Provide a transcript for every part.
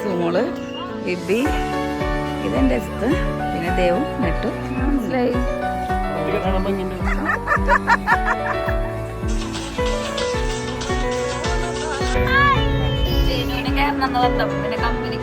സുമോള് ബിബി ഇതെന്റെ അടുത്ത് പിന്നെ ദേവും നെട്ടു മനസ്സിലായി. പിന്നെ കമ്പനിക്ക്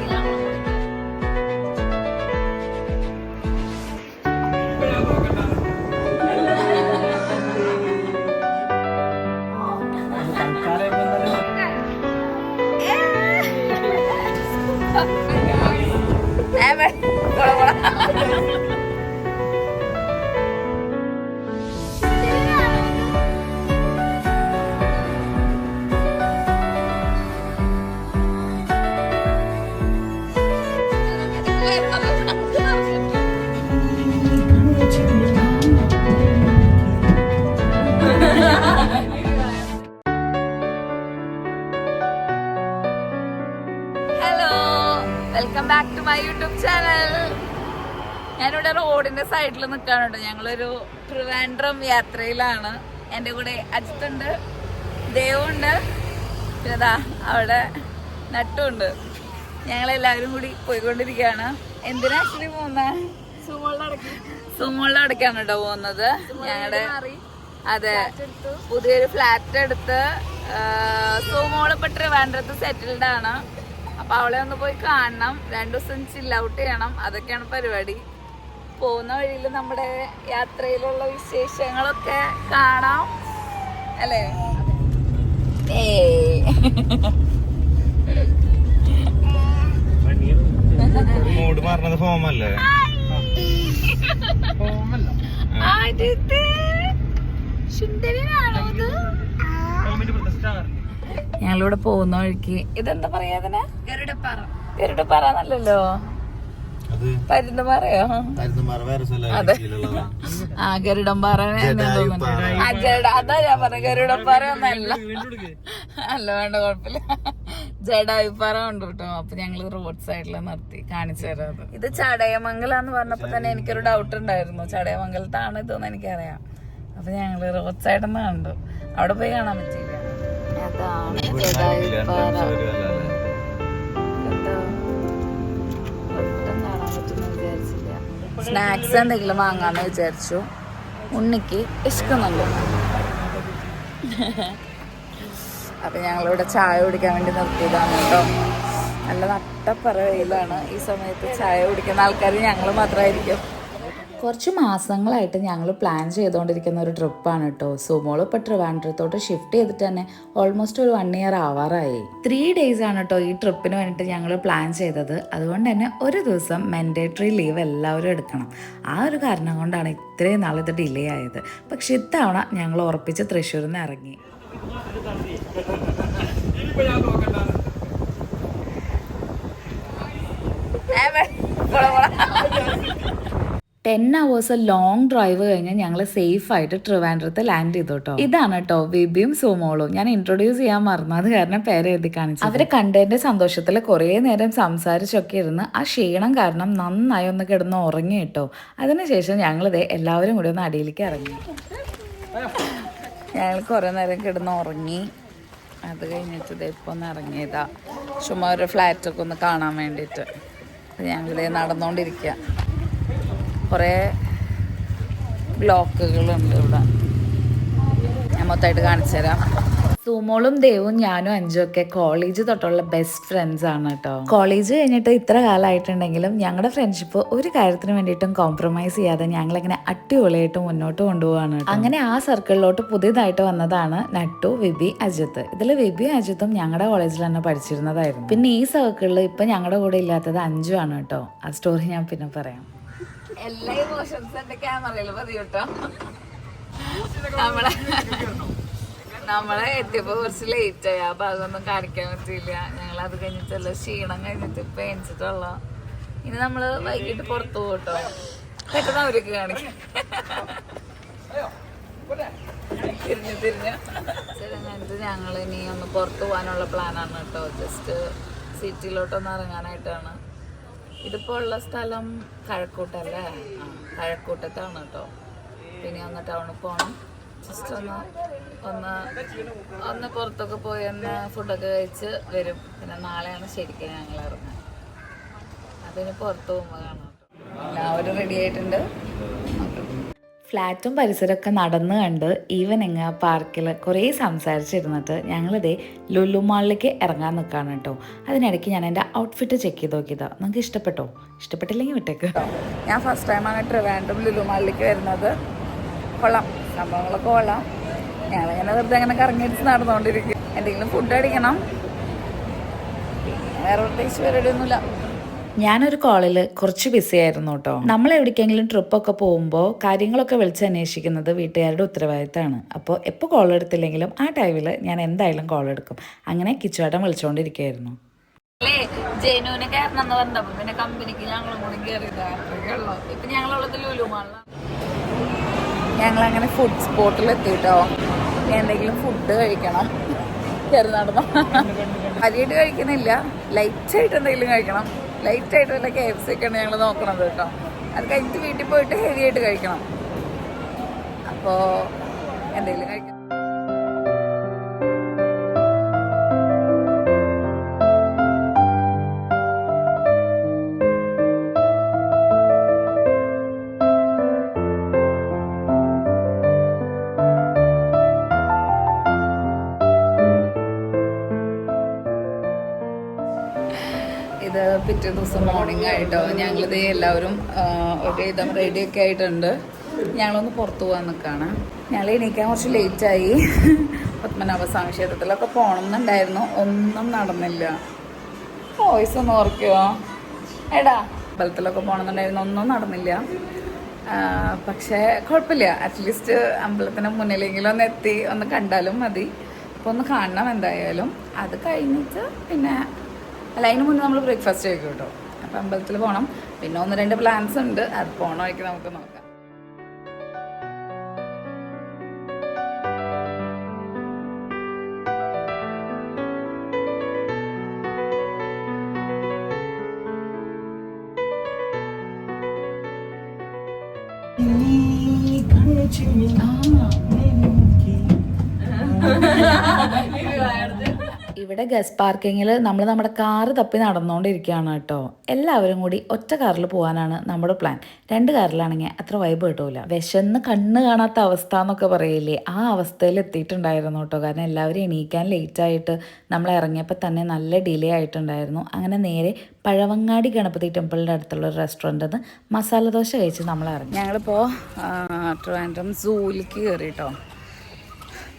welcome back to my YouTube channel. ഞാനിവിടെ റോഡിന്റെ സൈഡിൽ നിൽക്കാനുണ്ട്. ഞങ്ങളൊരു ട്രിവാൻഡ്രം യാത്രയിലാണ്. എൻ്റെ കൂടെ അജിത്തുണ്ട്, ദേവുണ്ട്, പിന്നെ അവിടെ നട്ടുണ്ട്. ഞങ്ങളെല്ലാവരും കൂടി പോയിക്കൊണ്ടിരിക്കുകയാണ്. എന്തിനാ ആക്ച്വലി പോകുന്നത്? സുമോളിൽ അടയ്ക്കാണ് കേട്ടോ പോകുന്നത്. ഞങ്ങളുടെ അതെ പുതിയൊരു ഫ്ലാറ്റ് എടുത്ത് സുമോള് ഇപ്പൊ ട്രിവാൻഡ്രത്ത് സെറ്റിൽഡ് ആണ്. അപ്പൊ അവളെ ഒന്ന് പോയി കാണണം, 2 ദിവസം ചിൽ ഔട്ട് ചെയ്യണം. അതൊക്കെയാണ് പരിപാടി. പോകുന്ന വഴിയിൽ നമ്മുടെ യാത്രയിലുള്ള വിശേഷങ്ങളൊക്കെ കാണാം അല്ലേ? ഞങ്ങളിവിടെ പോകുന്ന വഴിക്ക് ഇതെന്താ പറയാ അതിനെ? ഗരുഡപ്പാറ എന്നല്ലല്ലോ, പരുന്തുപാറയോ? അതെ, ആ ഗരുഡംപാറ. അതാ ഞാൻ പറഞ്ഞ ഗരുഡംപാറ ഒന്നല്ല. അല്ല വേണ്ട, കുഴപ്പമില്ല. ജഡായുപ്പാറ ഉണ്ട് കേട്ടോ. അപ്പൊ ഞങ്ങള് റോഡ് സൈഡിൽ നിർത്തി കാണിച്ചു തരാം. ഇത് ചടയമംഗലാന്ന് പറഞ്ഞപ്പോ തന്നെ എനിക്കൊരു ഡൗട്ട് ഉണ്ടായിരുന്നു. ചടയമംഗലത്താണ് ഇതെന്ന് എനിക്കറിയാം. അപ്പൊ ഞങ്ങള് റോഡ് സൈഡിൽ നിന്ന് കണ്ടു. അവിടെ പോയി കാണാൻ പറ്റിയില്ല. അതാണ് ജഡായുപ്പാറ. സ്നാക്സ് എന്തെങ്കിലും വാങ്ങാന്ന് വിചാരിച്ചു. ഉണ്ണിക്ക് വിശക്കുന്നുണ്ട്. അപ്പൊ ഞങ്ങളിവിടെ ചായ കുടിക്കാൻ വേണ്ടി നിർത്തിയതാണ് കേട്ടോ. നല്ല നട്ടപ്പറ വെയിലാണ്. ഈ സമയത്ത് ചായ കുടിക്കുന്ന ആൾക്കാർ ഞങ്ങൾ മാത്രമായിരിക്കും. കുറച്ച് മാസങ്ങളായിട്ട് ഞങ്ങൾ പ്ലാൻ ചെയ്തുകൊണ്ടിരിക്കുന്ന ഒരു ട്രിപ്പാണ് കേട്ടോ. സുമോള് ഇപ്പോൾ ട്രിവാൻഡ്രത്തോട്ട് ഷിഫ്റ്റ് ചെയ്തിട്ട് തന്നെ ഓൾമോസ്റ്റ് ഒരു 1 year ആവാറായി. 3 days ആണ് കേട്ടോ ഈ ട്രിപ്പിന് വേണ്ടിയിട്ട് ഞങ്ങൾ പ്ലാൻ ചെയ്തത്. അതുകൊണ്ട് തന്നെ ഒരു ദിവസം മാൻഡേറ്ററി ലീവ് എല്ലാവരും എടുക്കണം. ആ ഒരു കാരണം കൊണ്ടാണ് ഇത്രയും നാൾ ഇത് ഡിലേ ആയത്. പക്ഷെ ഇത്തവണ ഞങ്ങൾ ഉറപ്പിച്ച് തൃശ്ശൂരിൽ നിന്ന് ഇറങ്ങി. 10 hours ലോങ് ഡ്രൈവ് കഴിഞ്ഞ് ഞങ്ങൾ സേഫ് ആയിട്ട് ട്രിവാൻഡ്രത്ത് ലാൻഡ് ചെയ്തു കേട്ടോ. ഇതാണ് കേട്ടോ ബിബിയും സുമോളും. ഞാൻ ഇൻട്രൊഡ്യൂസ് ചെയ്യാൻ മറന്നത് കാരണം പേര് എഴുതി കാണിച്ചു. അവരെ കണ്ടതിന്റെ സന്തോഷത്തിൽ കുറേ നേരം സംസാരിച്ചൊക്കെ ഇരുന്ന് ആ ക്ഷീണം കാരണം നന്നായി ഒന്ന് കിടന്ന് ഉറങ്ങി കേട്ടോ. അതിനുശേഷം ഞങ്ങളിത് എല്ലാവരും കൂടി ഒന്ന് അടിയിലേക്ക് ഇറങ്ങി. ഞങ്ങൾ കുറേ നേരം കിടന്ന് ഉറങ്ങി. അത് കഴിഞ്ഞിട്ട് ഇത് ഇപ്പോൾ ഒന്ന് ഇറങ്ങിയതാ ചുമ്മാ ഒരു ഫ്ലാറ്റൊക്കെ ഒന്ന് കാണാൻ വേണ്ടിയിട്ട്. ഞങ്ങളിത് നടന്നുകൊണ്ടിരിക്കുക. കുറേ ബ്ലോക്കുകളുണ്ട് ഇവിടെ. ഞാൻ മൊത്തമായിട്ട് കാണിച്ചു തരാം. സുമോളും ദേവും ഞാനും അഞ്ചും ഒക്കെ കോളേജ് തൊട്ടുള്ള ബെസ്റ്റ് ഫ്രണ്ട്സ് ആണ് കേട്ടോ. കോളേജ് കഴിഞ്ഞിട്ട് ഇത്ര കാലമായിട്ടുണ്ടെങ്കിലും ഞങ്ങളുടെ ഫ്രണ്ട്ഷിപ്പ് ഒരു കാര്യത്തിന് വേണ്ടിയിട്ടും കോംപ്രമൈസ് ചെയ്യാതെ ഞങ്ങളിങ്ങനെ അടിപൊളിയായിട്ട് മുന്നോട്ട് കൊണ്ടുപോവാണ്. അങ്ങനെ ആ സർക്കിളിലോട്ട് പുതിയതായിട്ട് വന്നതാണ് നട്ടു, വിബി, അജിത്ത്. ഇതിൽ വിബിയും അജിത്തും ഞങ്ങളുടെ കോളേജിൽ തന്നെ പഠിച്ചിരുന്നതായിരുന്നു. പിന്നെ ഈ സർക്കിളിൽ ഇപ്പം ഞങ്ങളുടെ കൂടെ ഇല്ലാത്തത് അഞ്ചു ആണ് കേട്ടോ. ആ സ്റ്റോറി ഞാൻ പിന്നെ പറയാം. എല്ലാ ഇമോഷൻസ് എന്റെ ക്യാമറയിൽ മതി കേട്ടോ. നമ്മളെ എത്തിയപ്പോ കുറച്ച് ലേറ്റ് ആയി. ആ ഭാഗമൊന്നും കാണിക്കാൻ പറ്റിയില്ല. ഞങ്ങൾ അത് കഴിഞ്ഞിട്ടല്ല ക്ഷീണം കഴിഞ്ഞിട്ട് ഇപ്പൊ എണിച്ചിട്ടുള്ള. ഇനി നമ്മള് വൈകിട്ട് പുറത്തു പോകട്ടോ. പെട്ടെന്ന് അവരൊക്കെ കാണിക്കാം. തിരിഞ്ഞ് ഞങ്ങൾ ഇനി ഒന്ന് പുറത്തു പോകാനുള്ള പ്ലാനാണ് കേട്ടോ. ജസ്റ്റ് സിറ്റിയിലോട്ടൊന്ന് ഇറങ്ങാനായിട്ടാണ്. ഇതിപ്പോൾ ഉള്ള സ്ഥലം കഴക്കൂട്ടല്ലേ? ആ, കഴക്കൂട്ടത്താണ് കേട്ടോ. പിന്നെ ഒന്ന് ടൗണിൽ പോകണം, ജസ്റ്റ് ഒന്ന് പുറത്തൊക്കെ പോയി ഒന്ന് ഫുഡൊക്കെ കഴിച്ച് വരും. പിന്നെ നാളെയാണ് ശരിക്കും ഞങ്ങൾ ഇറങ്ങുന്നത്. അതിന് പുറത്ത് പോകുമ്പോൾ കാണാം. എല്ലാവരും റെഡി ആയിട്ടുണ്ട്. ഫ്ലാറ്റും പരിസരമൊക്കെ നടന്ന് കണ്ട് ഈവനിങ് പാർക്കിൽ കുറേ സംസാരിച്ചിരുന്നിട്ട് ഞങ്ങളിതേ ലുലു മാളിലേക്ക് ഇറങ്ങാൻ നിൽക്കുകയാണ് കേട്ടോ. അതിനിടയ്ക്ക് ഞാൻ എൻ്റെ ഔട്ട്ഫിറ്റ് ചെക്ക് ചെയ്ത് നോക്കിയതാണ്. നിങ്ങൾക്ക് ഇഷ്ടപ്പെട്ടോ? ഇഷ്ടപ്പെട്ടില്ലെങ്കിൽ വിട്ടേക്ക്. ഞാൻ ഫസ്റ്റ് ടൈമാണ് ട്രിവാൻഡ്രം ലുലു മാളിലേക്ക് വരുന്നത്. കൊള്ളാം, സംഭവങ്ങളൊക്കെ കൊള്ളാം. ഞങ്ങളിങ്ങനെ വെറുതെ അങ്ങനെ കറങ്ങിയിട്ട് നടന്നുകൊണ്ടിരിക്കും. എന്തെങ്കിലും ഫുഡ് അടിക്കണം, വേറെ പ്രത്യേകിച്ച് പരിപാടിയൊന്നുമില്ല. ഞാനൊരു കോളിൽ കുറച്ച് ബിസി ആയിരുന്നു കേട്ടോ. നമ്മൾ എവിടേക്കെങ്കിലും ട്രിപ്പൊക്കെ പോകുമ്പോൾ കാര്യങ്ങളൊക്കെ വിളിച്ച് അന്വേഷിക്കുന്നത് വീട്ടുകാരുടെ ഉത്തരവാദിത്തമാണ്. അപ്പോൾ എപ്പോൾ കോൾ എടുത്തില്ലെങ്കിലും ആ ടൈമിൽ ഞാൻ എന്തായാലും കോൾ എടുക്കും. അങ്ങനെ കിച്ചുവേട്ടൻ വിളിച്ചുകൊണ്ടിരിക്കുകയായിരുന്നു. ജനുവിനെ കയറണം എന്ന് പറഞ്ഞപ്പോൾ പിന്നെ കമ്പനിക്ക് ഞങ്ങളും കൂടി കയറിയതാണല്ലോ. ഇപ്പം ഞങ്ങളുള്ളത് ലുലു മാളിലാണ്. ഞങ്ങളങ്ങനെ ഫുഡ് സ്പോട്ടിൽ എത്തിയിട്ടോ. എന്തെങ്കിലും ഫുഡ് കഴിക്കണം. കയറി നടന്നു അരിയായിട്ട് കഴിക്കുന്നില്ല, ലൈറ്റായിട്ട് എന്തെങ്കിലും കഴിക്കണം. ലൈറ്റായിട്ട് വല്ല KFC ഒക്കെയാണ് ഞങ്ങൾ നോക്കണത് കേട്ടോ. അത് കഴിഞ്ഞിട്ട് വീട്ടിൽ പോയിട്ട് ഹെവി ആയിട്ട് കഴിക്കണം. അപ്പോൾ എന്തെങ്കിലും കഴിക്കണം. ഇത് പിറ്റേ ദിവസം മോർണിംഗ് ആയിട്ടോ. ഞങ്ങളിത് എല്ലാവരും ഒരുവിധം റെഡിയൊക്കെ ആയിട്ടുണ്ട്. ഞങ്ങളൊന്ന് പുറത്തു പോകാൻ നിൽക്കുകയാണ്. ഞങ്ങൾ എണീക്കാൻ കുറച്ച് ലേറ്റായി. പത്മനാഭസ്വാമി ക്ഷേത്രത്തിലൊക്കെ പോകണം എന്നുണ്ടായിരുന്നു, ഒന്നും നടന്നില്ല. വോയിസ് ഒന്ന് ഓർക്കുമോ എടാ? അമ്പലത്തിലൊക്കെ പോകണമെന്നുണ്ടായിരുന്നു, ഒന്നും നടന്നില്ല. പക്ഷേ കുഴപ്പമില്ല, അറ്റ്ലീസ്റ്റ് അമ്പലത്തിൻ്റെ മുന്നിലെങ്കിലും ഒന്ന് എത്തി ഒന്ന് കണ്ടാലും മതി. അപ്പോൾ ഒന്ന് കാണണം എന്തായാലും. അത് കഴിഞ്ഞിട്ട് പിന്നെ അതിന് മുന്നേ നമ്മൾ ബ്രേക്ക്ഫാസ്റ്റ് കഴിക്കും കേട്ടോ. അപ്പം അമ്പലത്തിൽ പോകണം. പിന്നെ 1-2 പ്ലാൻസ് ഉണ്ട്, അത് പോകണ വഴിക്ക് നമുക്ക് നോക്കാം. ഇവിടെ ഗസ്റ്റ് പാർക്കിങ്ങിൽ നമ്മൾ നമ്മുടെ കാറ് തപ്പി നടന്നുകൊണ്ടിരിക്കുകയാണ് കേട്ടോ. എല്ലാവരും കൂടി ഒറ്റ കാറിൽ പോകാനാണ് നമ്മുടെ പ്ലാൻ. 2 കാറിലാണെങ്കിൽ അത്ര വൈബ് കിട്ടൂല. വിശന്ന് കണ്ണ് കാണാത്ത അവസ്ഥ എന്നൊക്കെ പറയില്ലേ, ആ അവസ്ഥയിൽ എത്തിയിട്ടുണ്ടായിരുന്നു കേട്ടോ. കാരണം എല്ലാവരും എണീക്കാൻ ലേറ്റായിട്ട് നമ്മൾ ഇറങ്ങിയപ്പോൾ തന്നെ നല്ല ഡിലേ ആയിട്ടുണ്ടായിരുന്നു. അങ്ങനെ നേരെ പഴവങ്ങാടി ഗണപതി ടെമ്പിളിൻ്റെ അടുത്തുള്ള ഒരു റെസ്റ്റോറൻറ്റിൽ നിന്ന് മസാല ദോശ കഴിച്ച് നമ്മൾ ഇറങ്ങി. ഞങ്ങളിപ്പോൾ ട്രിവാൻഡ്രം സൂവിലേക്ക് കയറി കേട്ടോ.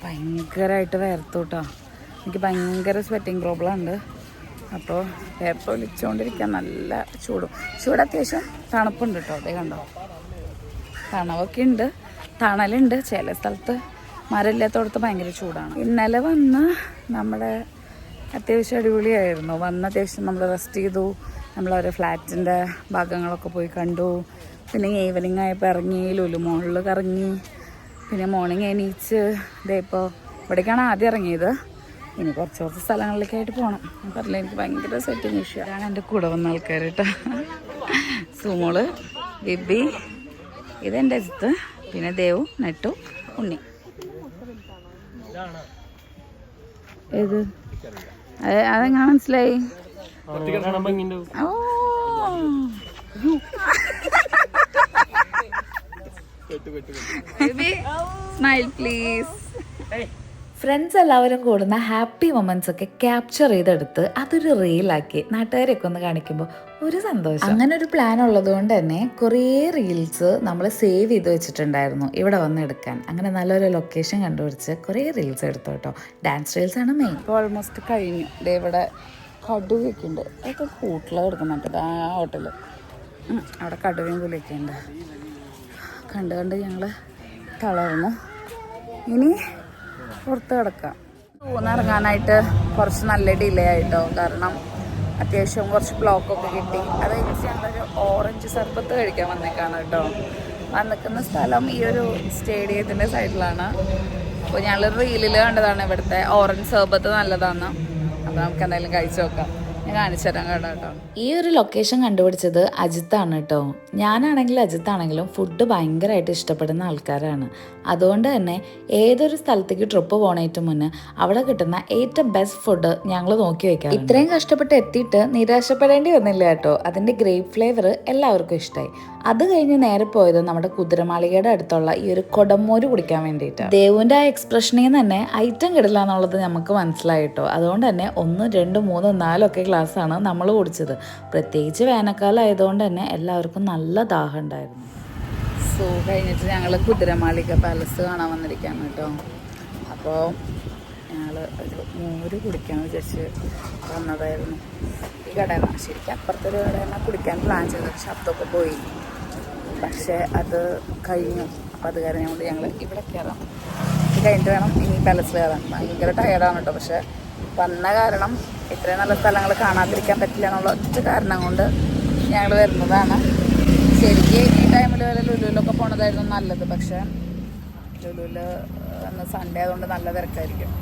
ഭയങ്കരമായിട്ട് വേർത്തു കേട്ടോ. എനിക്ക് ഭയങ്കര സ്വെറ്റിംഗ് പ്രോബ്ലം ഉണ്ട്. അപ്പോൾ വേർത്തൊലിച്ചുകൊണ്ടിരിക്കാൻ നല്ല ചൂട് അത്യാവശ്യം തണുപ്പുണ്ട് കേട്ടോ. അതേ കണ്ടോ, തണവൊക്കെ ഉണ്ട്, തണലുണ്ട്. ചില സ്ഥലത്ത് മരമില്ലാത്തടത്ത് ഭയങ്കര ചൂടാണ്. ഇന്നലെ വന്ന് നമ്മുടെ അത്യാവശ്യം അടിപൊളിയായിരുന്നു. വന്ന് അത്യാവശ്യം നമ്മൾ റെസ്റ്റ് ചെയ്തു. നമ്മളവരെ ഫ്ലാറ്റിൻ്റെ ഭാഗങ്ങളൊക്കെ പോയി കണ്ടു. പിന്നെ ഈവനിങ് ആയപ്പോൾ ഇറങ്ങി ലുലു മോളിൽ കറങ്ങി. പിന്നെ മോർണിംഗ് എണീച്ച് ഇതേ ഇപ്പോൾ ഇവിടേക്കാണ് ആദ്യം ഇറങ്ങിയത്. ഇനി കുറച്ച് സ്ഥലങ്ങളിലേക്കായിട്ട് പോകണം. പറഞ്ഞില്ല, എനിക്ക് ഭയങ്കര സെറ്റിങ് ഇഷ്യൂ. അതാണ് എൻ്റെ കൂടെ വന്ന ആൾക്കാർ കേട്ടോ. സുമോള്, ബിബി, ഇതെൻ്റെ അജിത്ത്, പിന്നെ ദേവു, നെട്ടു, ഉണ്ണി. ഏത് അതെങ്ങനെ മനസ്സിലായി? ഓ സ്മൈൽ പ്ലീസ്. ഫ്രണ്ട്സ് എല്ലാവരും കൂടുന്ന ഹാപ്പി മൊമെന്റ്സ് ഒക്കെ ക്യാപ്ചർ ചെയ്തെടുത്ത് അതൊരു റീലാക്കി നാട്ടുകാരെയൊക്കെ ഒന്ന് കാണിക്കുമ്പോൾ ഒരു സന്തോഷം. അങ്ങനെ ഒരു പ്ലാൻ ഉള്ളത് കൊണ്ട് തന്നെ കുറേ റീൽസ് നമ്മൾ സേവ് ചെയ്ത് വെച്ചിട്ടുണ്ടായിരുന്നു ഇവിടെ വന്നെടുക്കാൻ. അങ്ങനെ നല്ലൊരു ലൊക്കേഷൻ കണ്ടുപിടിച്ച് കുറേ റീൽസ് എടുത്തു കേട്ടോ. ഡാൻസ് റീൽസ് ആണ് മെയിൻ. ഇപ്പോൾ ഓൾമോസ്റ്റ് കഴിഞ്ഞു. ഇവിടെ കടുവയൊക്കെ ഉണ്ട്. അതൊക്കെ കൂട്ടിൽ കിടക്കുന്നുണ്ട് ആ ഹോട്ടൽ. അവിടെ കടുവയും പുലിയൊക്കെ ഉണ്ട്. കണ്ട് ഞങ്ങൾ തളർന്നു. ഇനി പുറത്ത് കിടക്കാം. ഇറങ്ങാനായിട്ട് കുറച്ച് നല്ല ഡിലേ ആയിട്ടോ. കാരണം അത്യാവശ്യം കുറച്ച് ബ്ലോക്കൊക്കെ കിട്ടി. അത് കഴിഞ്ഞിട്ട് ഞങ്ങളൊരു ഓറഞ്ച് സർബത്ത് കഴിക്കാൻ വന്നേക്കാണ് കേട്ടോ. വന്നിക്കുന്ന സ്ഥലം ഈ ഒരു സ്റ്റേഡിയത്തിൻ്റെ സൈഡിലാണ്. അപ്പോൾ ഞങ്ങൾ റീലിൽ കണ്ടതാണ് ഇവിടുത്തെ ഓറഞ്ച് സർബത്ത് നല്ലതാണ്. അപ്പോൾ നമുക്ക് എന്തായാലും കഴിച്ചു നോക്കാം. കാണിച്ചു തരാൻ കേട്ടോ. ഈ ഒരു ലൊക്കേഷൻ കണ്ടുപിടിച്ചത് അജിത്താണ് കേട്ടോ. ഞാനാണെങ്കിലും അജിത്താണെങ്കിലും ഫുഡ് ഭയങ്കരമായിട്ട് ഇഷ്ടപ്പെടുന്ന ആൾക്കാരാണ്. അതുകൊണ്ട് തന്നെ ഏതൊരു സ്ഥലത്തേക്ക് ട്രിപ്പ് പോകണേറ്റ് മുന്നേ അവിടെ കിട്ടുന്ന ഏറ്റവും ബെസ്റ്റ് ഫുഡ് ഞങ്ങൾ നോക്കി വെക്കാം. ഇത്രയും കഷ്ടപ്പെട്ട് എത്തിയിട്ട് നിരാശപ്പെടേണ്ടി വന്നില്ല കേട്ടോ. അതിൻ്റെ ഗ്രേപ്പ് ഫ്ലേവർ എല്ലാവർക്കും ഇഷ്ടമായി. അത് കഴിഞ്ഞ് നേരെ പോയത് നമ്മുടെ കുതിരമാളികയുടെ അടുത്തുള്ള ഈ ഒരു കൊടമോര് കുടിക്കാൻ വേണ്ടിയിട്ട്. ദേവുവിൻ്റെ ആ എക്സ്പ്രഷനിൽ നിന്ന് തന്നെ ഐറ്റം കിടില്ല എന്നുള്ളത് നമുക്ക് മനസ്സിലായി കേട്ടോ. അതുകൊണ്ട് തന്നെ 1, 2, 3, 4 ഒക്കെ ഗ്ലാസ്സാണ് നമ്മൾ കുടിച്ചത്. പ്രത്യേകിച്ച് വേനൽക്കാലം ആയതുകൊണ്ട് തന്നെ എല്ലാവർക്കും നല്ല ദാഹം ഉണ്ടായിരുന്നു. സോ കഴിഞ്ഞിട്ട് ഞങ്ങൾ കുതിരമാളിക പാലസ് കാണാൻ വന്നിരിക്കുകയാണ് കേട്ടോ. അപ്പോൾ ഞങ്ങൾ ഒരു മോര് കുടിക്കാൻ വിചാരിച്ച് വന്നതായിരുന്നു. ഈ കടയിൽ നിന്ന് ശരിക്കും അപ്പുറത്തൊരു കടയിൽ നിന്ന് കുടിക്കാൻ പ്ലാൻ ചെയ്തത്, പക്ഷെ അതൊക്കെ പോയി. പക്ഷേ അത് കഴിഞ്ഞു. അപ്പോൾ അത് കാരണം കൊണ്ട് ഞങ്ങൾ ഇവിടെ കയറാം. ഇത് കഴിഞ്ഞിട്ട് വേണം ഇനി പാലസിൽ കയറാൻ. ഭയങ്കര ടയർഡാണ് കേട്ടോ. പക്ഷേ വന്ന കാരണം ഇത്രയും നല്ല സ്ഥലങ്ങൾ കാണാതിരിക്കാൻ പറ്റില്ല എന്നുള്ള ഒറ്റ കാരണം കൊണ്ട് ഞങ്ങൾ വരുന്നതാണ്. ശരിക്കും ഈ ടൈമിൽ വരെ ലുലുവിലൊക്കെ പോണതായിരുന്നു നല്ലത്. പക്ഷേ ലുലുവിൽ അന്ന് സൺഡേ ആയതുകൊണ്ട് നല്ല തിരക്കായിരിക്കും.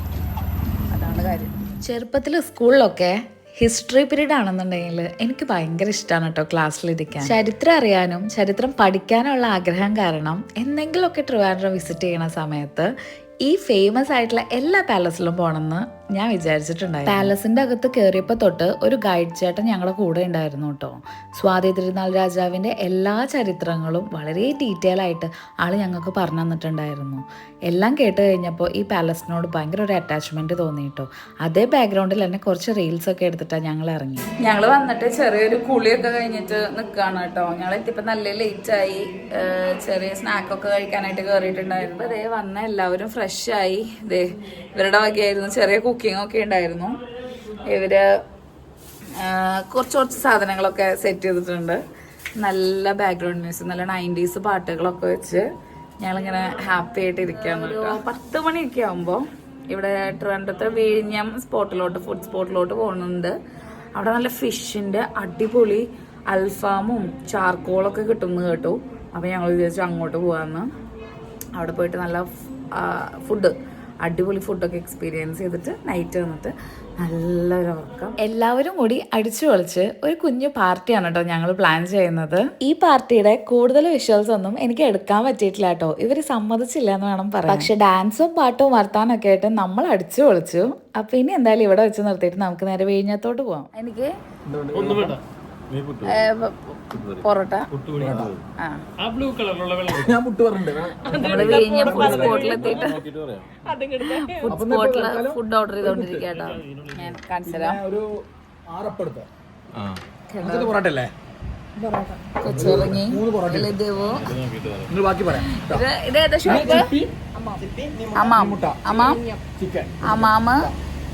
അതാണ് കാര്യം. ചെറുപ്പത്തിൽ സ്കൂളിലൊക്കെ ഹിസ്റ്ററി പീരീഡ് ആണെന്നുണ്ടെങ്കിൽ എനിക്ക് ഭയങ്കര ഇഷ്ടമാണ് കേട്ടോ ക്ലാസ്സിലിരിക്കാൻ. ചരിത്രം അറിയാനും ചരിത്രം പഠിക്കാനുള്ള ആഗ്രഹം കാരണം എന്തെങ്കിലുമൊക്കെ ട്രിവാൻഡ്രം വിസിറ്റ് ചെയ്യണ സമയത്ത് ഈ ഫേമസ് ആയിട്ടുള്ള എല്ലാ പാലസിലും പോകണമെന്ന് ഞാൻ വിചാരിച്ചിട്ടുണ്ടായിരുന്നു. പാലസിൻ്റെ അകത്ത് കയറിയപ്പോൾ തൊട്ട് ഒരു ഗൈഡ് ചേട്ടൻ ഞങ്ങളുടെ കൂടെ ഉണ്ടായിരുന്നു കേട്ടോ. സ്വാതി തിരുനാൾ രാജാവിൻ്റെ എല്ലാ ചരിത്രങ്ങളും വളരെ ഡീറ്റെയിൽ ആയിട്ട് ആൾ ഞങ്ങൾക്ക് പറഞ്ഞു തന്നിട്ടുണ്ടായിരുന്നു. എല്ലാം കേട്ട് കഴിഞ്ഞപ്പോൾ ഈ പാലസിനോട് ഭയങ്കര ഒരു അറ്റാച്ച്മെൻറ്റ് തോന്നി കേട്ടോ. അതേ ബാക്ക്ഗ്രൗണ്ടിൽ തന്നെ കുറച്ച് റീൽസൊക്കെ എടുത്തിട്ടാണ് ഞങ്ങൾ ഇറങ്ങി. ഞങ്ങൾ വന്നിട്ട് ചെറിയൊരു കുളിയൊക്കെ കഴിഞ്ഞിട്ട് നിൽക്കുകയാണ് കേട്ടോ. ഞങ്ങൾ എത്തിയപ്പോൾ നല്ല ലേറ്റായി. ചെറിയ സ്നാക്കൊക്കെ കഴിക്കാനായിട്ട് കയറിയിട്ടുണ്ടായിരുന്നു. അതേ വന്ന എല്ലാവരും ഫ്രഷായി. ഇതേ ഇവരുടെ വകയായിരുന്നു. ചെറിയ കുക്കിങ്ങൊക്കെ ഉണ്ടായിരുന്നു. ഇവർ കുറച്ച് സാധനങ്ങളൊക്കെ സെറ്റ് ചെയ്തിട്ടുണ്ട്. നല്ല ബാക്ക്ഗ്രൗണ്ട് മ്യൂസിക്, നല്ല 90s പാട്ടുകളൊക്കെ വെച്ച് ഞങ്ങളിങ്ങനെ ഹാപ്പി ആയിട്ട് ഇരിക്കുകയാണ് കേട്ടോ. 10 മണിയൊക്കെ ആകുമ്പോൾ ഇവിടെ ട്രിവാൻഡ്രത്തെ വിഴിഞ്ഞം ഫുഡ് സ്പോട്ടിലോട്ട് പോകുന്നുണ്ട്. അവിടെ നല്ല ഫിഷിൻ്റെ അടിപൊളി അൽഫാമും ചാർക്കോളൊക്കെ കിട്ടുമെന്ന് കേട്ടു. അപ്പോൾ ഞങ്ങൾ വിചാരിച്ചു അങ്ങോട്ട് പോകാമെന്ന്. അവിടെ പോയിട്ട് നല്ല അടിപൊളി ഫുഡൊക്കെ എക്സ്പീരിയൻസ് ചെയ്തിട്ട് നൈറ്റ് വന്നിട്ട് നല്ലൊരു ഉറക്കം. എല്ലാവരും കൂടി അടിച്ചു പൊളിച്ച് ഒരു കുഞ്ഞു പാർട്ടിയാണ് കേട്ടോ ഞങ്ങൾ പ്ലാൻ ചെയ്യുന്നത്. ഈ പാർട്ടിയുടെ കൂടുതൽ വിഷ്വൽസ് ഒന്നും എനിക്ക് എടുക്കാൻ പറ്റിയിട്ടില്ല കേട്ടോ. ഇവർ സമ്മതിച്ചില്ല എന്ന് വേണം പറയാം. പക്ഷെ ഡാൻസും പാട്ടും വർത്താനൊക്കെ ആയിട്ട് നമ്മൾ അടിച്ചു പൊളിച്ചു. അപ്പൊ ഇനി എന്തായാലും ഇവിടെ വെച്ച് നിർത്തിയിട്ട് നമുക്ക് നേരെ വിഴിഞ്ഞത്തോട്ട് പോവാം. എനിക്ക് പൊറോട്ട നമ്മള് വിഴിഞ്ഞ ഫുഡ് സ്പോട്ടിലെത്തിയിട്ട് ഫുഡ് ഓർഡർ ചെയ്തോണ്ടിരിക്കുക കേട്ടോ. ഞാൻ കാണിച്ചു തരാം. കൊച്ചിറങ്ങി ഇതേതാ ഷോപ്പ്? അമാമ്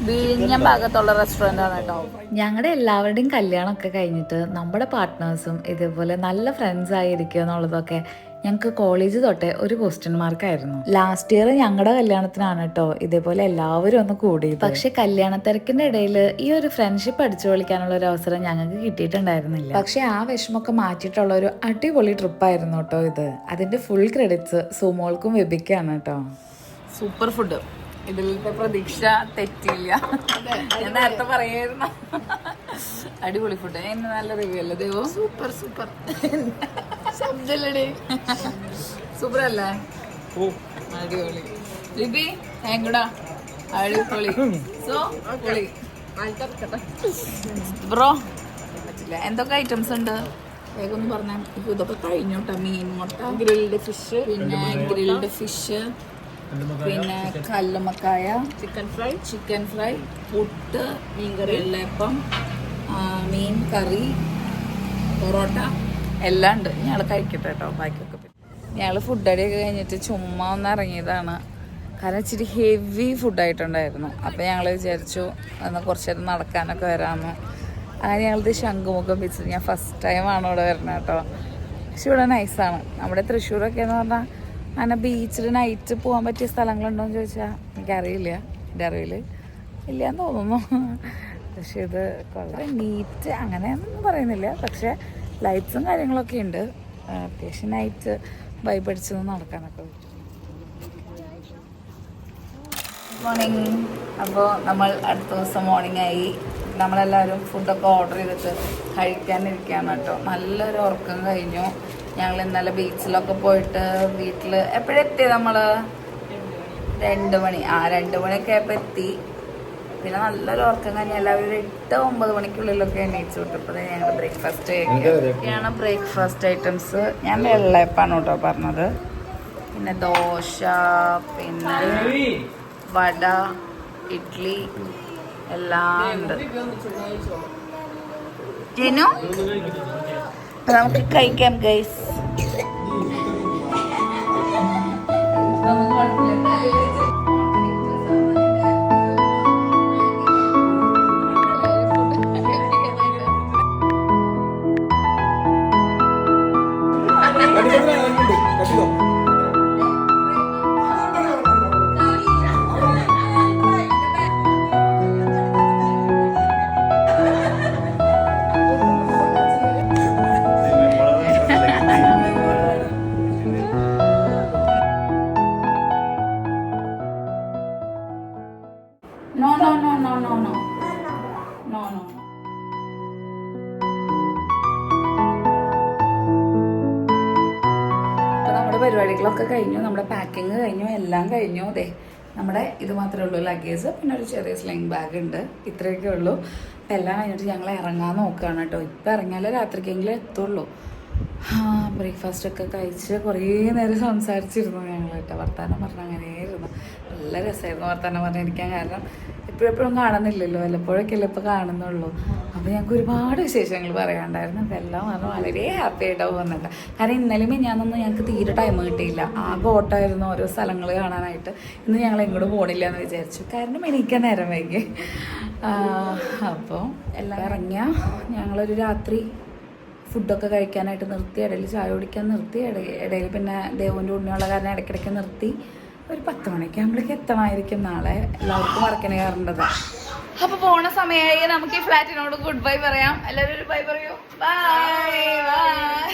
വിഴിഞ്ഞം ഭാഗത്തുള്ള റെസ്റ്റോറൻ്റ് ആണ് കേട്ടോ. ഞങ്ങളുടെ എല്ലാവരുടെയും കല്യാണമൊക്കെ കഴിഞ്ഞിട്ട് നമ്മുടെ പാർട്ട്നേഴ്സും ഇതേപോലെ നല്ല ഫ്രണ്ട്സ് ആയിരിക്കുക എന്നുള്ളതൊക്കെ ഞങ്ങൾക്ക് കോളേജ് തൊട്ടേ ഒരു ക്വസ്റ്റ്യൻ മാർക്കായിരുന്നു. ലാസ്റ്റ് ഇയർ ഞങ്ങളുടെ കല്യാണത്തിനാണ് കേട്ടോ ഇതേപോലെ എല്ലാവരും ഒന്ന് കൂടിയത്. പക്ഷെ കല്യാണ തിരക്കിന്റെ ഇടയിൽ ഈ ഒരു ഫ്രണ്ട്ഷിപ്പ് അടിച്ചു പൊളിക്കാനുള്ള ഒരു അവസരം ഞങ്ങൾക്ക് കിട്ടിയിട്ടുണ്ടായിരുന്നില്ല. പക്ഷെ ആ വിഷമൊക്കെ മാറ്റിയിട്ടുള്ള ഒരു അടിപൊളി ട്രിപ്പായിരുന്നു കേട്ടോ ഇത്. അതിന്റെ ഫുൾ ക്രെഡിറ്റ്സ് സുമോൾക്കും വെബിക്കാണ് കേട്ടോ. സൂപ്പർ ഫുഡ്, ഇതിലത്തെ പ്രതീക്ഷ തെറ്റില്ല. ഞാൻ നേരത്തെ പറയായിരുന്നു. അടിപൊളി ഫുഡ്. എന്നെ നല്ല റിവ്യൂ അല്ലേ ദേവോ? സൂപ്പർ സൂപ്പർ സൂപ്പർ അല്ലേ? അടിപൊളി. ലിബി എങ്ങടാ? അടിപൊളി. സോ പൊളി ബ്രോ. പറ്റില്ല. എന്തൊക്കെ ഐറ്റംസ് ഉണ്ട് വേഗം ഒന്ന് പറഞ്ഞാൽ. ഇതൊക്കെ കഴിഞ്ഞോട്ടാ. മീൻ മുട്ട, ഗ്രിൽഡ് ഫിഷ്, പിന്നെ ഗ്രിൽഡ് ഫിഷ്, പിന്നെ കല്ലുമ്മക്കായ, ചിക്കൻ ഫ്രൈ, പുട്ട്, മീൻകറി, വെള്ളയപ്പം, മീൻ കറി, പൊറോട്ട എല്ലാം ഉണ്ട്. ഞങ്ങൾ കഴിക്കട്ടെ കേട്ടോ. ബാക്കിയൊക്കെ ഞങ്ങൾ ഫുഡ് അടിയൊക്കെ കഴിഞ്ഞിട്ട് ചുമ്മാ ഒന്ന് ഇറങ്ങിയതാണ്. കാരണം ഇച്ചിരി ഹെവി ഫുഡായിട്ടുണ്ടായിരുന്നു. അപ്പോൾ ഞങ്ങൾ വിചാരിച്ചു എന്നാൽ കുറച്ച് നേരം നടക്കാനൊക്കെ വരാമെന്ന്. അങ്ങനെ ഞങ്ങളിത് ശംഖുമുഖം ബീച്ചിൽ ഞാൻ ഫസ്റ്റ് ടൈമാണ് ഇവിടെ വരുന്നത് കേട്ടോ. പക്ഷെ ഇവിടെ നൈസാണ്. നമ്മുടെ തൃശ്ശൂരൊക്കെ എന്ന് പറഞ്ഞാൽ അങ്ങനെ ബീച്ചിൽ നൈറ്റ് പോകാൻ പറ്റിയ സ്ഥലങ്ങളുണ്ടോ എന്ന് ചോദിച്ചാൽ എനിക്കറിയില്ല. എൻ്റെ അറിവിൽ ഇല്ലയെന്ന് തോന്നുന്നു. പക്ഷെ ഇത് വളരെ നീറ്റ് അങ്ങനെയൊന്നും പറയുന്നില്ല. പക്ഷേ ലൈറ്റ്സും കാര്യങ്ങളൊക്കെ ഉണ്ട്. അത്യാവശ്യം നൈറ്റ് വൈബ് അടിച്ചൊന്ന് നടക്കാനൊക്കെ പറ്റും. Good morning. അപ്പോൾ നമ്മൾ അടുത്ത ദിവസം മോർണിംഗ് ആയി. നമ്മളെല്ലാവരും ഫുഡൊക്കെ ഓർഡർ ചെയ്തിട്ട് കഴിക്കാനിരിക്കുകയാണ് കേട്ടോ. നല്ലൊരു ഉറക്കം കഴിഞ്ഞു. ഞങ്ങൾ ഇന്നലെ ബീച്ചിലൊക്കെ പോയിട്ട് വീട്ടിൽ എപ്പോഴെത്തി നമ്മൾ 2 മണി 2 മണിയൊക്കെ ആയപ്പോൾ എത്തി. പിന്നെ നല്ലൊരു ഉറക്കം കഴിഞ്ഞ് എല്ലാവരും 8-9 മണിക്കുള്ളിലൊക്കെ എണീച്ചു വിട്ടപ്പോൾ ഞങ്ങൾ ബ്രേക്ക്ഫാസ്റ്റ് കഴിക്കുകയാണ്. ബ്രേക്ക്ഫാസ്റ്റ് ഐറ്റംസ് ഞാൻ വെള്ളയപ്പാണ് കേട്ടോ പറഞ്ഞത്. പിന്നെ ദോശ, പിന്നെ വട, ഇഡ്ഡലി എല്ലാം ഉണ്ട്. ജനു നമുക്ക് കഴിക്കാം ഗൈസ്. പരിപാടികളൊക്കെ കഴിഞ്ഞു, നമ്മുടെ പാക്കിങ് കഴിഞ്ഞു, എല്ലാം കഴിഞ്ഞു. അതെ നമ്മുടെ ഇത് മാത്രമേ ഉള്ളൂ ലഗേജ്, പിന്നെ ഒരു ചെറിയ സ്ലിംഗ് ബാഗ് ഉണ്ട്. ഇത്രയൊക്കെ ഉള്ളൂ. അപ്പം എല്ലാം കഴിഞ്ഞിട്ട് ഞങ്ങൾ ഇറങ്ങാൻ നോക്കുകയാണ് കേട്ടോ. ഇപ്പം ഇറങ്ങിയാലേ രാത്രിക്കെങ്കിലും എത്തുള്ളൂ. ബ്രേക്ക്ഫാസ്റ്റൊക്കെ കഴിച്ച് കുറേ നേരം സംസാരിച്ചിരുന്നു ഞങ്ങൾ കേട്ടോ. വർത്തമാനം പറഞ്ഞ് അങ്ങനെ ഇരുന്നു. നല്ല രസമായിരുന്നു വർത്തമാനം പറഞ്ഞിരിക്കാൻ. കാരണം എപ്പോഴെപ്പോഴും കാണുന്നില്ലല്ലോ, വല്ലപ്പോഴൊക്കെയല്ലേ ഇപ്പോൾ കാണുന്നുള്ളൂ. അപ്പോൾ ഞങ്ങൾക്ക് ഒരുപാട് വിശേഷങ്ങൾ പറയാനുണ്ടായിരുന്നു. അപ്പോൾ എല്ലാം പറഞ്ഞാൽ വളരെ ഹാപ്പി ആയിട്ടാവും വന്നിട്ട്. കാരണം ഇന്നലെയും ഞാനൊന്നും ഞങ്ങൾക്ക് തീരെ ടൈം കിട്ടിയില്ല. ആകെ ഓട്ടമായിരുന്നു ഓരോ സ്ഥലങ്ങൾ കാണാനായിട്ട്. ഇന്ന് ഞങ്ങൾ എങ്ങോട്ടും പോകണില്ല എന്ന് വിചാരിച്ചു, കാരണം എണീക്കാൻ നേരം വൈകി. അപ്പോൾ എല്ലാം ഇറങ്ങിയ ഞങ്ങളൊരു രാത്രി ഫുഡൊക്കെ കഴിക്കാനായിട്ട് നിർത്തി, ഇടയിൽ ചായ കുടിക്കാൻ നിർത്തി, ഇടയിൽ പിന്നെ ദേവുവിൻ്റെ ഉണ്ണിയുള്ള കാരണം ഇടയ്ക്കിടയ്ക്ക് നിർത്തി. ഒരു 10 മണിക്ക് ആകുമ്പോഴേക്ക് എത്തണമായിരിക്കും നാളെ. എല്ലാവർക്കും വർക്കിന് കയറേണ്ടത്. അപ്പോൾ പോണ സമയമായി. നമുക്ക് ഈ ഫ്ലാറ്റിനോട് ഗുഡ് ബൈ പറയാം. എല്ലാവരും ഒരു ബൈ പറയൂ. Bye bye.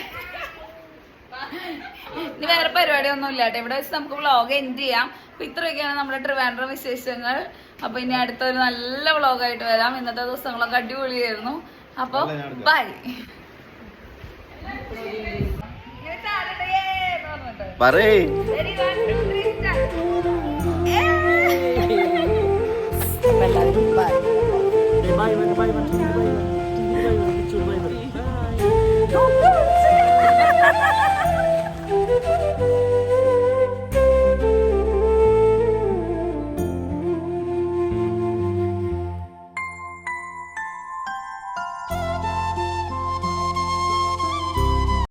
ഇനി വേറെ പരിപാടിയൊന്നും ഇല്ല കേട്ടോ. ഇവിടെ വെച്ച് നമുക്ക് വ്ളോഗ് എൻഡ് ചെയ്യാം. അപ്പോൾ ഇത്രയൊക്കെയാണ് നമ്മുടെ ട്രിവാൻഡ്രം വിശേഷങ്ങൾ. അപ്പോൾ ഇനി അടുത്തൊരു നല്ല വ്ളോഗായിട്ട് വരാം. ഇന്നത്തെ ദിവസങ്ങളൊക്കെ അടിപൊളിയായിരുന്നു. അപ്പോൾ ബൈ. എല്ലാവരും ബൈ.